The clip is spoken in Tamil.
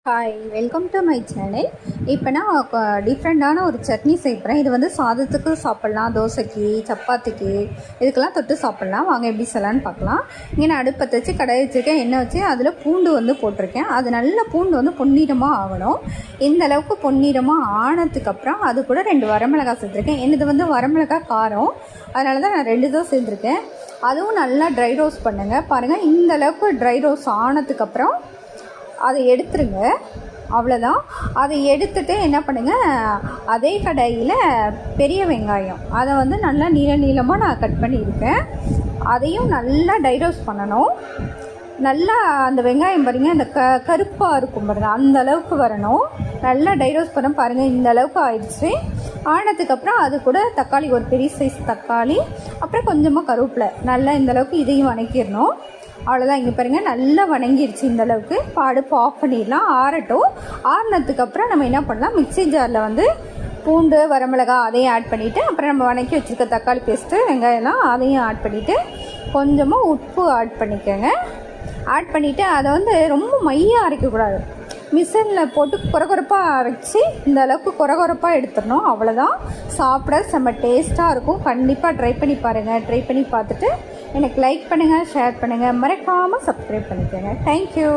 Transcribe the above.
Hi, welcome to my channel. இப்போ நான் டிஃப்ரெண்ட்டான ஒரு சட்னி செய்கிறேன். இது வந்து சாதத்துக்கு சாப்பிட்லாம், தோசைக்கு, சப்பாத்திக்கு, இதுக்கெல்லாம் தொட்டு சாப்பிட்லாம். வாங்க எப்படி செய்யலான்னு பார்க்கலாம். இங்கே நான் அடுப்பத்தை வச்சு கடாயை வச்சுருக்கேன், எண்ணெய் வச்சு அதில் பூண்டு வந்து போட்டிருக்கேன். அது நல்ல பூண்டு வந்து பொன்னிறமாக ஆகணும். இந்த அளவுக்கு பொன்னிறமாக ஆனதுக்கப்புறம் அது கூட 2 வரமிளகாய் சேர்த்துருக்கேன். என்னது வந்து வரமிளகாய் காரம், அதனால தான் நான் 2 தான் சேர்த்துருக்கேன். அதுவும் நல்லா ட்ரை ரோஸ்ட் பண்ணுங்கள். பாருங்கள், இந்த அளவுக்கு ட்ரை ரோஸ்ட் ஆனதுக்கப்புறம் அதை எடுத்துருங்க. அவ்வளோதான். அதை எடுத்துகிட்டு என்ன பண்ணுங்கள், அதே கடாயில் பெரிய வெங்காயம் அதை வந்து நல்லா நீளமாக நான் கட் பண்ணியிருக்கேன். அதையும் நல்லா டைரோஸ்ட் பண்ணணும். நல்லா அந்த வெங்காயம் பாருங்கள், அந்த கருப்பாக இருக்கும் பாருங்கள், அந்த அளவுக்கு வரணும். நல்லா டைரோஸ்ட் பண்ண பாருங்கள், இந்த அளவுக்கு ஆயிடுச்சு. ஆனதுக்கப்புறம் அது கூட தக்காளி, ஒரு பெரிய சைஸ் தக்காளி, அப்புறம் கொஞ்சமாக கருவேப்பிலை, நல்லா இந்த அளவுக்கு இதையும் வணக்கிடணும். அவ்வளோதான். இங்கே பாருங்கள், நல்லா வணங்கிடுச்சு. இந்த அளவுக்கு அடுப்பு ஆஃப் பண்ணிடலாம், ஆறட்டும். ஆறினதுக்கப்புறம் நம்ம என்ன பண்ணலாம், மிக்ஸி ஜாரில் வந்து பூண்டு, வரமிளகாய் அதையும் ஆட் பண்ணிவிட்டு, அப்புறம் நம்ம வணக்கி வச்சுருக்க தக்காளி பேஸ்ட்டு, வெங்காயம்லாம் அதையும் ஆட் பண்ணிவிட்டு, கொஞ்சமாக உப்பு ஆட் பண்ணிக்கோங்க. ஆட் பண்ணிவிட்டு அதை வந்து ரொம்ப மையாக அரைக்கக்கூடாது, மிஷினில் போட்டு கொரகொரப்பாக அரைச்சி இந்த அளவுக்கு கொரகொரப்பாக எடுத்துடணும். அவ்வளோதான். சாப்பிட செம்ம டேஸ்ட்டாக இருக்கும். கண்டிப்பாக ட்ரை பண்ணி பாருங்கள். ட்ரை பண்ணி பார்த்துட்டு எனக்கு லைக் பண்ணுங்கள், ஷேர் பண்ணுங்கள், மறக்காமல் சப்ஸ்கிரைப் பண்ணிக்கோங்க. தேங்க்யூ.